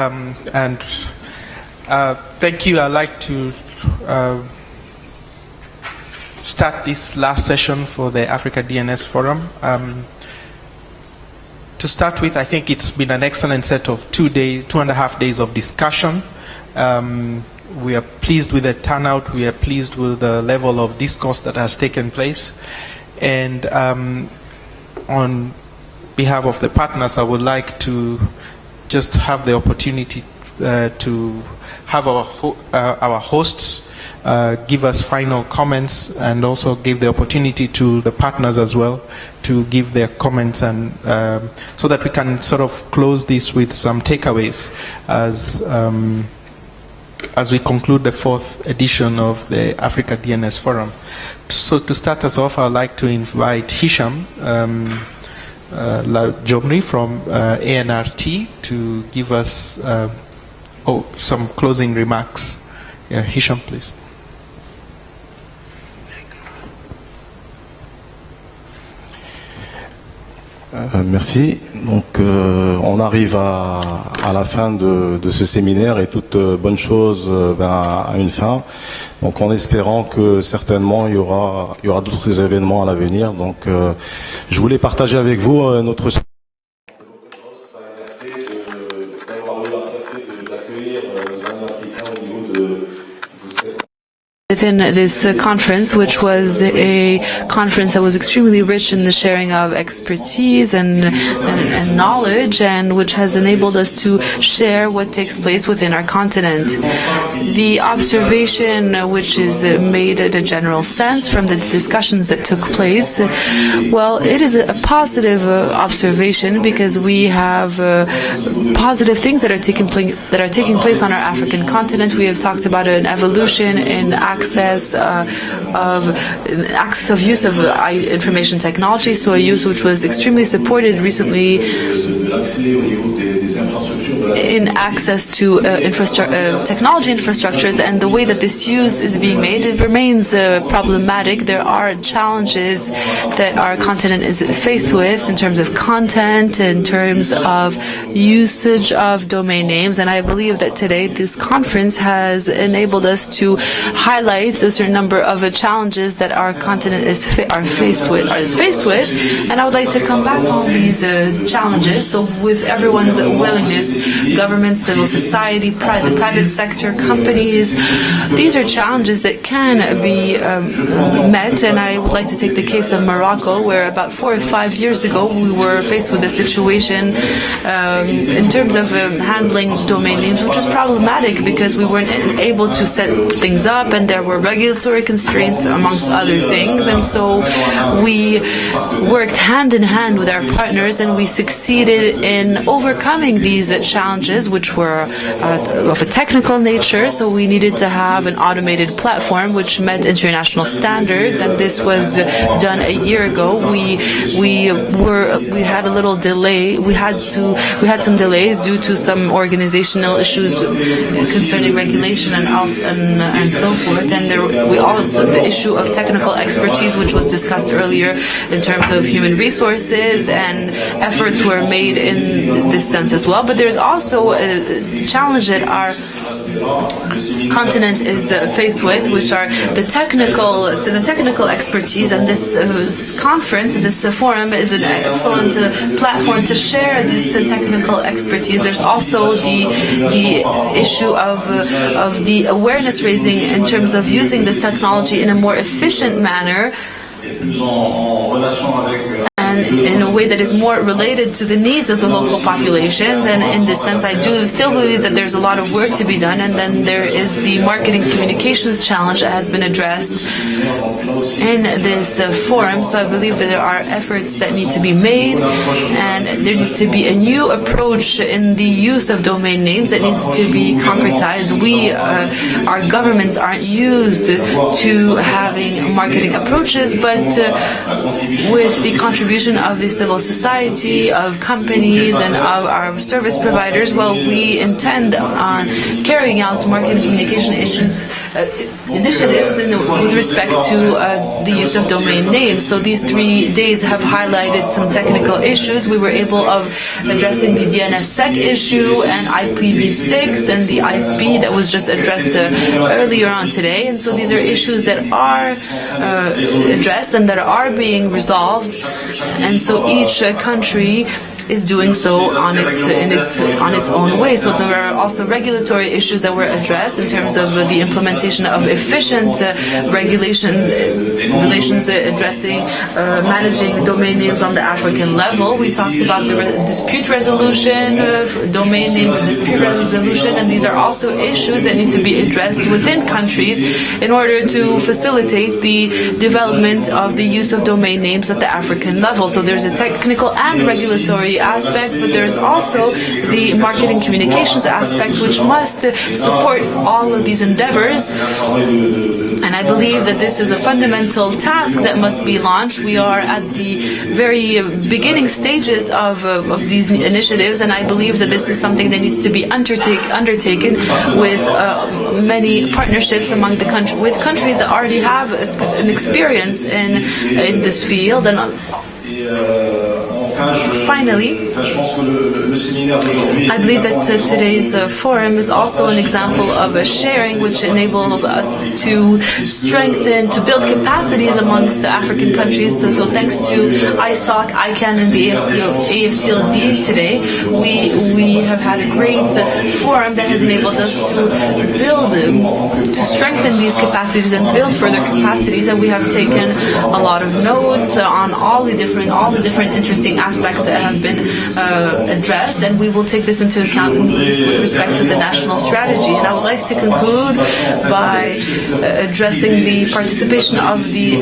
And thank you. I'd like to start this last session for the Africa DNS Forum. To start with, I think it's been an excellent set of 2.5 days of discussion. We are pleased with the turnout. We are pleased with the level of discourse that has taken place. And on behalf of the partners, I would like to just have the opportunity to have our hosts give us final comments, and also give the opportunity to the partners as well to give their comments, and so that we can sort of close this with some takeaways as we conclude the 4th edition of the Africa DNS Forum. So to start us off, I'd like to invite Hicham Lahjomri from ANRT to give us some closing remarks. Yeah, Hicham, please. Merci. Donc, on arrive à la fin de ce séminaire, et toute bonne chose a une fin. Donc, en espérant que certainement il y aura d'autres événements à l'avenir. Donc, je voulais partager avec vous notre within this conference, which was a conference that was extremely rich in the sharing of expertise and knowledge, and which has enabled us to share what takes place within our continent. The observation which is made in a general sense from the discussions that took place, well, it is a positive observation, because we have positive things that are taking place on our African continent. We have talked about an evolution in access of use of information technology, so a use which was extremely supported recently in access to technology infrastructures, and the way that this use is being made, it remains problematic. There are challenges that our continent is faced with in terms of content, in terms of usage of domain names, and I believe that today this conference has enabled us to highlight a certain number of challenges that our continent is faced with, and I would like to come back on these challenges. So, with everyone's willingness, government, civil society, the private sector, companies, these are challenges that can be met, and I would like to take the case of Morocco, where about 4 or 5 years ago we were faced with a situation in terms of handling domain names, which was problematic because we weren't able to set things up, and there were regulatory constraints amongst other things, and so we worked hand in hand with our partners, and we succeeded in overcoming these challenges, which were of a technical nature. So we needed to have an automated platform which met international standards, and this was done a year ago. We had a little delay. We had some delays due to some organizational issues concerning regulation and so forth. And we also the issue of technical expertise, which was discussed earlier in terms of human resources, and efforts were made in this sense as well. But there's also a challenge that our continent is faced with, which are the technical expertise, and this conference, this forum, is an excellent platform to share this technical expertise. There's also the issue of the awareness raising in terms of using this technology in a more efficient manner, and in a way that is more related to the needs of the local populations. And in this sense, I do still believe that there's a lot of work to be done. And then there is the marketing communications challenge that has been addressed in this forum. So I believe that there are efforts that need to be made, and there needs to be a new approach in the use of domain names that needs to be concretized. Our governments aren't used to having marketing approaches, but with the contribution of the civil society, of companies, and of our service providers, well, we intend on carrying out marketing communication issues initiatives with respect to the use of domain names. So these 3 days have highlighted some technical issues. We were able of addressing the DNSSEC issue and IPv6 and the ISP that was just addressed earlier on today. And so these are issues that are addressed and that are being resolved. And so each country is doing so on its own way. So there are also regulatory issues that were addressed in terms of the implementation of efficient regulations addressing managing domain names on the African level. We talked about the dispute resolution, domain name dispute resolution, and these are also issues that need to be addressed within countries in order to facilitate the development of the use of domain names at the African level. So there's a technical and regulatory aspect, but there's also the marketing communications aspect, which must support all of these endeavors. And I believe that this is a fundamental task that must be launched. We are at the very beginning stages of these initiatives, and I believe that this is something that needs to be undertaken with many partnerships among the with countries that already have an experience in this field. And finally, I believe that today's forum is also an example of a sharing which enables us to strengthen, to build capacities amongst the African countries. So thanks to ISOC, ICANN, and the AFTLD today, we have had a great forum that has enabled us to build, to strengthen these capacities and build further capacities. And we have taken a lot of notes on all the different interesting aspects that have been addressed, and we will take this into account with respect to the national strategy. And I would like to conclude by addressing the participation of the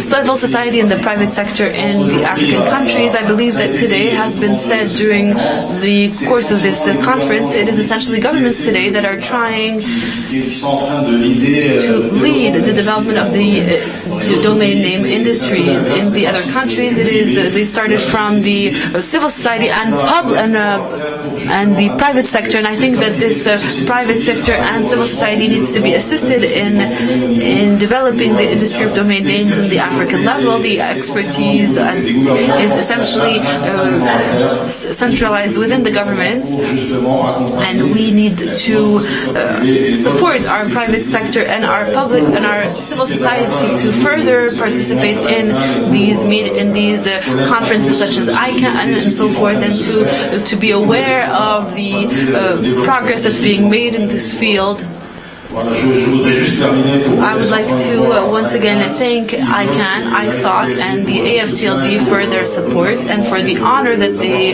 civil society and the private sector in the African countries. I believe that today has been said during the course of this conference, it is essentially governments today that are trying to lead the development of the domain name industries in the other countries. It is they started from the civil society and the private sector, and I think that this private sector and civil society needs to be assisted in developing the industry of domain names in the African level. The expertise is essentially centralized within the governments, and we need to support our private sector and our public and our civil society to further participate in these conferences such as ICANN and so forth, and to be aware of the progress that's being made in this field. I would like to once again thank ICANN, ISOC, and the AFTLD for their support and for the honor that they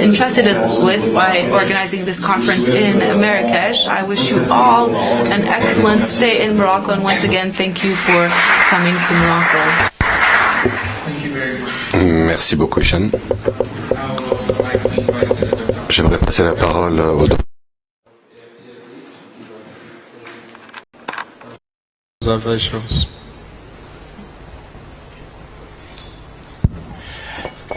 entrusted us with by organizing this conference in Marrakesh. I wish you all an excellent stay in Morocco, and once again, thank you for coming to Morocco. Thank you very much. Merci beaucoup, Hicham. J'aimerais passer la parole au observations.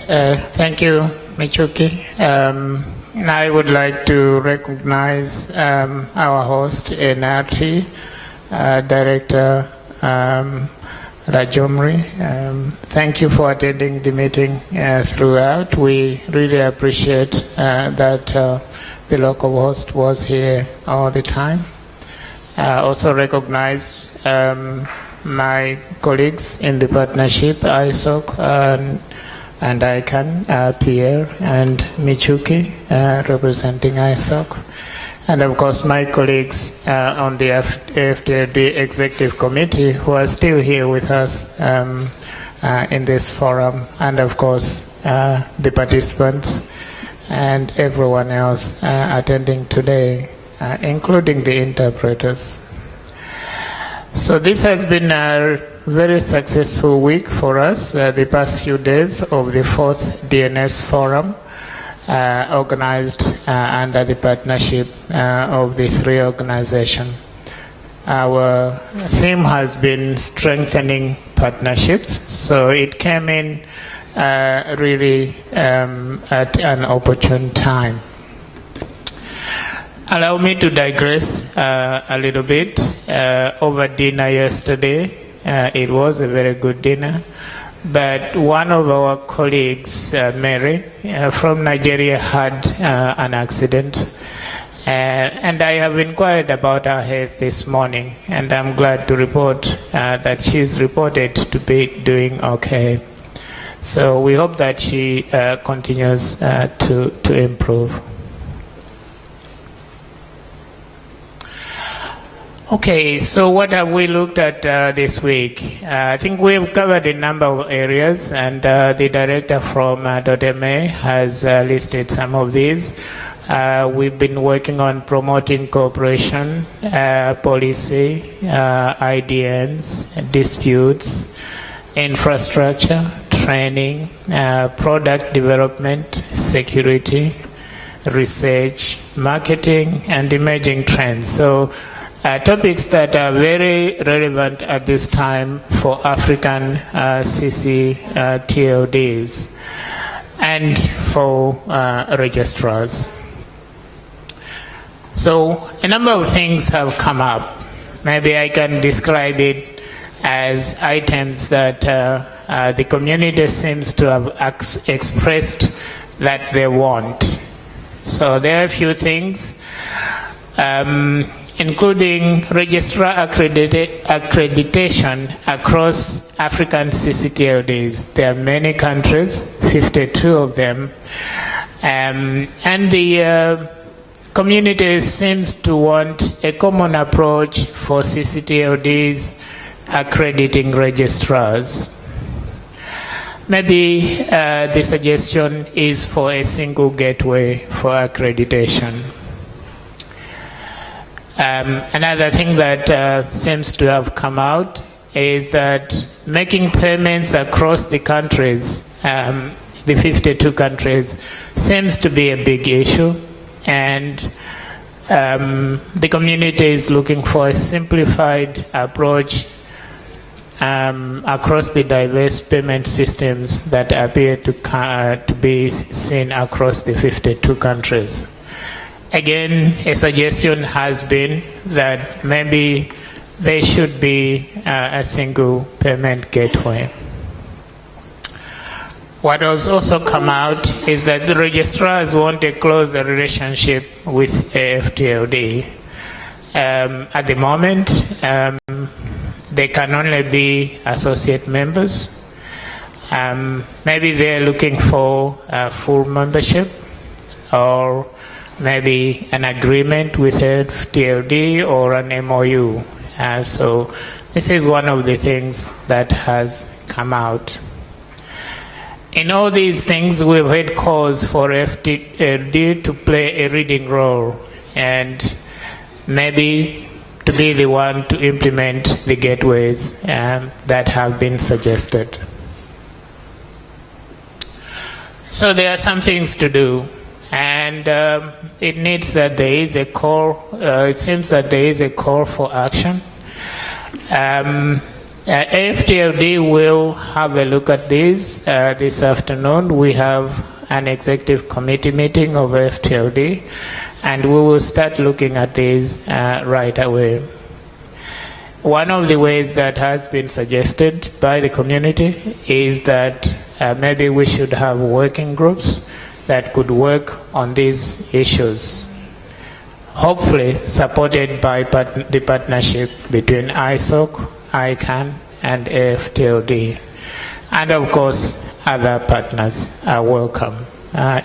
Thank you, Michuki. I would like to recognize our host, ANRT, Director Lahjomri. Thank you for attending the meeting throughout. We really appreciate that the local host was here all the time. Also recognize my colleagues in the partnership, ISOC and ICANN, Pierre and Michuki, representing ISOC. And of course my colleagues on the AFTLD Executive Committee who are still here with us in this forum, and of course the participants and everyone else attending today, including the interpreters. So this has been a very successful week for us, the past few days of the 4th DNS Forum, organized under the partnership of the 3 organizations. Our theme has been strengthening partnerships, so it came in really at an opportune time. Allow me to digress a little bit. Over dinner yesterday, it was a very good dinner, but one of our colleagues, Mary, from Nigeria, had an accident. And I have inquired about her health this morning, and I'm glad to report that she's reported to be doing okay. So we hope that she continues to improve. Okay, so what have we looked at this week? I think we've covered a number of areas, and the director from .ma has listed some of these. We've been working on promoting cooperation, policy, IDNs, disputes, infrastructure, training, product development, security, research, marketing, and emerging trends. So topics that are very relevant at this time for African CCTLDs and for registrars. So a number of things have come up. Maybe I can describe it as items that the community seems to have expressed that they want. So there are a few things, including registrar accreditation across African CCTLDs. There are many countries, 52 of them, and the community seems to want a common approach for CCTLDs accrediting registrars. Maybe the suggestion is for a single gateway for accreditation. Another thing that seems to have come out is that making payments across the countries, the 52 countries, seems to be a big issue, and the community is looking for a simplified approach across the diverse payment systems that appear to be seen across the 52 countries. Again, a suggestion has been that maybe there should be a single payment gateway. What has also come out is that the registrars want a closer relationship with AFTLD. At the moment, they can only be associate members. Maybe they're looking for full membership, or maybe an agreement with AFTLD or an MOU. So this is one of the things that has come out. In all these things, we've had calls for AFTLD to play a leading role and maybe to be the one to implement the gateways that have been suggested. So there are some things to do, and it needs that there is a call. It seems that there is a call for action. AFTLD will have a look at this this afternoon. We have an executive committee meeting of AFTLD, and we will start looking at this right away. One of the ways that has been suggested by the community is that maybe we should have working groups that could work on these issues, hopefully supported by the partnership between ISOC, ICANN, and AFTLD. And of course, other partners are welcome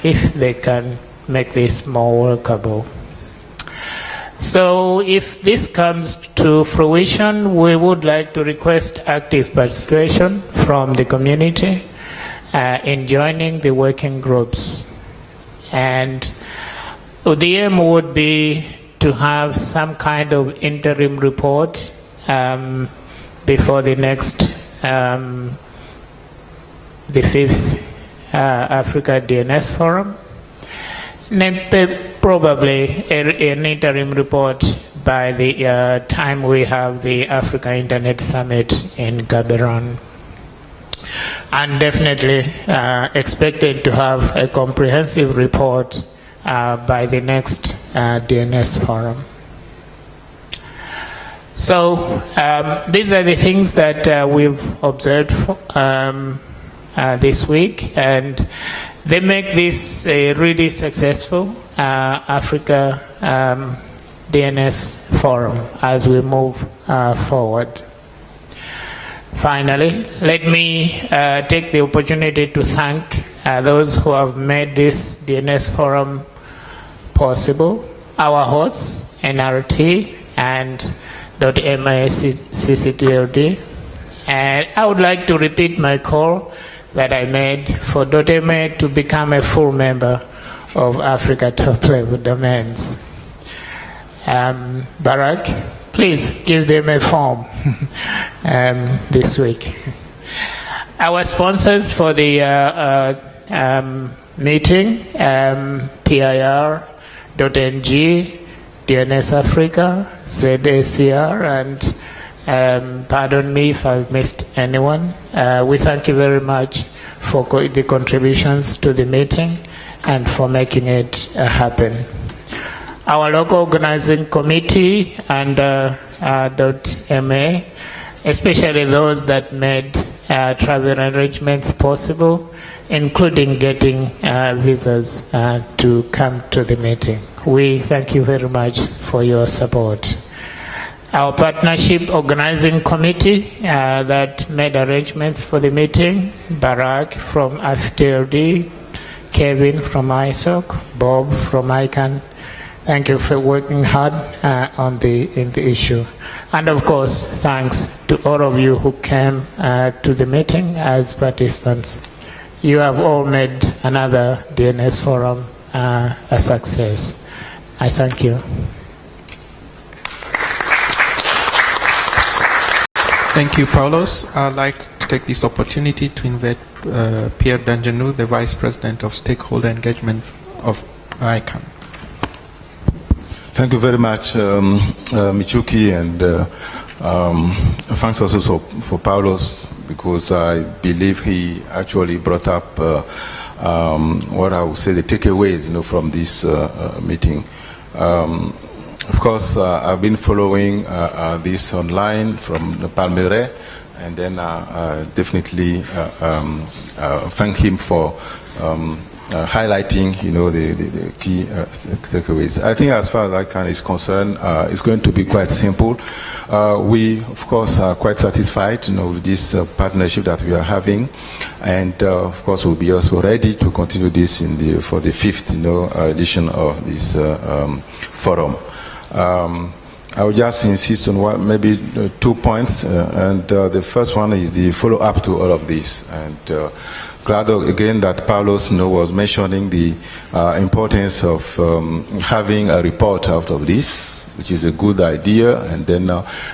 if they can make this more workable. So if this comes to fruition, we would like to request active participation from the community in joining the working groups. And the aim would be to have some kind of interim report before the next, the 5th Africa DNS Forum. Probably an interim report by the time we have the Africa Internet Summit in Gaborone. And definitely expected to have a comprehensive report by the next DNS forum. So these are the things that we've observed this week, and they make this a really successful Africa DNS forum as we move forward. Finally, let me take the opportunity to thank those who have made this DNS forum possible, our hosts, ANRT and .ma CCTLD. And I would like to repeat my call that I made for .ma to become a full member of Africa Top Level Domains. Barak, please give them a form this week. Our sponsors for the meeting, PIR, .ng, DNS Africa, ZACR, and pardon me if I've missed anyone. We thank you very much for the contributions to the meeting and for making it happen. Our local organizing committee and .ma, especially those that made travel arrangements possible, including getting visas to come to the meeting. We thank you very much for your support. Our partnership organizing committee that made arrangements for the meeting, Barak from FTLD, Kevin from ISOC, Bob from ICANN. Thank you for working hard in the issue. And of course, thanks to all of you who came to the meeting as participants. You have all made another DNS forum a success. I thank you. Thank you, Paulos. I'd like to take this opportunity to invite Pierre Dandjinou, the Vice President of Stakeholder Engagement of ICANN. Thank you very much, Michuki, and thanks also for Paulos, because I believe he actually brought up what I would say the takeaways, from this meeting. Of course, I've been following this online from the Palmyre, and then definitely thank him for highlighting, the key takeaways. I think as far as ICANN is concerned, it's going to be quite simple. We, of course, are quite satisfied, with this partnership that we are having, and of course, we'll be also ready to continue this for the 5th, edition of this forum. I would just insist on maybe 2 points, and the first one is the follow-up to all of this. And glad again that Paulos was mentioning the importance of having a report out of this, which is a good idea. And then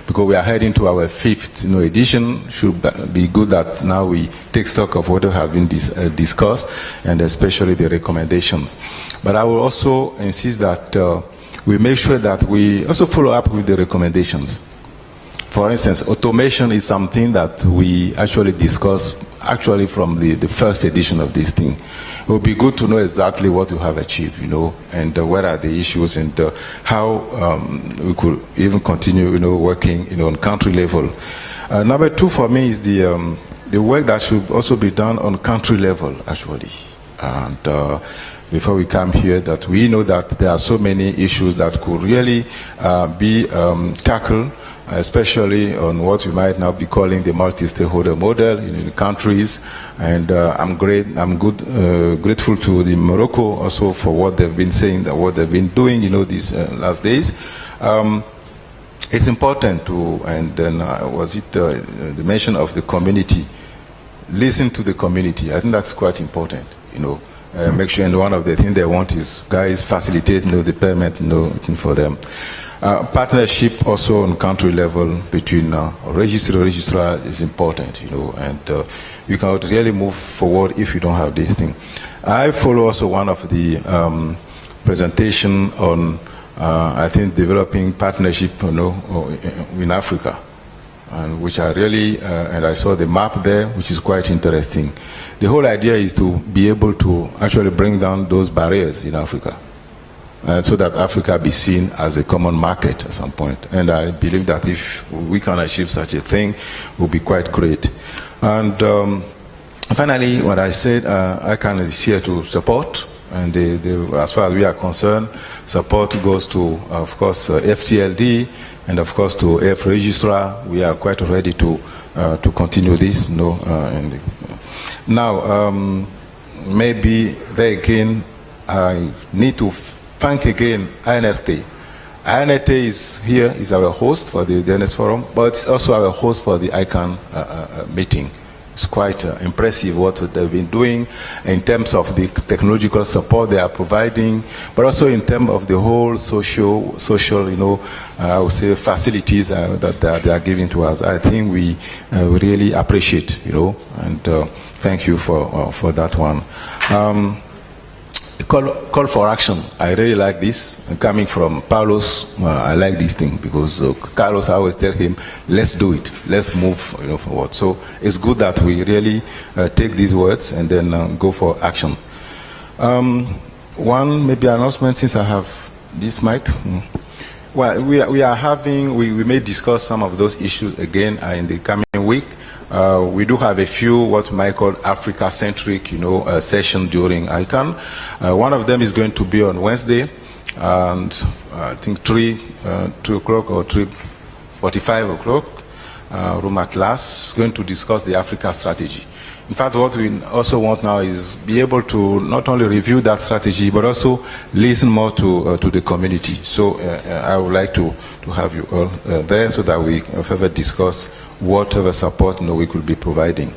because we are heading to our 5th edition, should be good that now we take stock of what have been discussed, and especially the recommendations. But I will also insist that we make sure that we also follow up with the recommendations. For instance, automation is something that we actually discussed from the first edition of this thing. It would be good to know exactly what you have achieved, and what are the issues, and how we could even continue, working, on country level. Number 2 for me is the work that should also be done on country level, actually. And before we come here, that we know that there are so many issues that could really be tackled, especially on what we might now be calling the multi-stakeholder model in countries. And I'm grateful to the Morocco also for what they've been saying, what they've been doing, these last days. It's important to, and then the mention of the community. Listen to the community. I think that's quite important, make sure, and one of the things they want is guys facilitate, the payment, for them. Partnership also on country level between registrar is important, and you cannot really move forward if you don't have this thing. I follow also one of the presentation on, I think, developing partnership, in Africa. And which I really, and I saw the map there, which is quite interesting. The whole idea is to be able to actually bring down those barriers in Africa. so that Africa be seen as a common market at some point. And I believe that if we can achieve such a thing, it will be quite great. And finally, what I said, ICANN is here to support. And as far as we are concerned, support goes to, of course, FTLD, and of course to F Registrar. We are quite ready to continue this. Now, maybe there again, I need to thank again ANRT. ANRT is here, is our host for the DNS Forum, but it's also our host for the ICANN meeting. It's quite impressive what they've been doing in terms of the technological support they are providing, but also in terms of the whole social, I would say facilities that they are giving to us. I think we really appreciate, and thank you for that one. Call for action. I really like this. Coming from Paulos, I like this thing because Carlos, I always tell him, let's do it. Let's move forward. So it's good that we really take these words and then go for action. One maybe announcement since I have this mic. Well, we may discuss some of those issues again in the coming week. We do have a few what we might call Africa-centric, session during ICANN. One of them is going to be on Wednesday, and I think 2 o'clock or 3:45 o'clock, room at last, going to discuss the Africa strategy. In fact, what we also want now is be able to not only review that strategy, but also listen more to the community. So I would like to have you all there so that we further discuss whatever support we could be providing.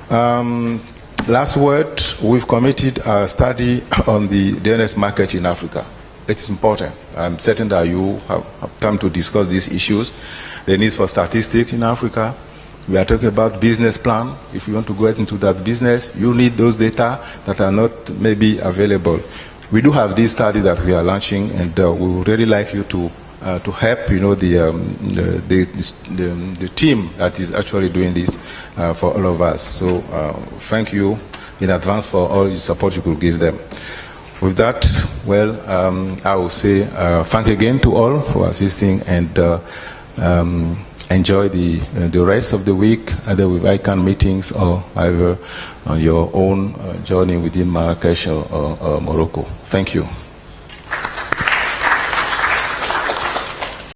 Last word, we've committed a study on the DNS market in Africa. It's important. I'm certain that you have come to discuss these issues. The need for statistics in Africa. We are talking about business plan. If you want to go into that business, you need those data that are not maybe available. We do have this study that we are launching, and we would really like you to help, the team that is actually doing this for all of us. So thank you in advance for all the support you could give them. With that, well, I will say thank again to all for assisting, and enjoy the rest of the week, either with ICANN meetings or either on your own journey within Marrakesh or Morocco. Thank you.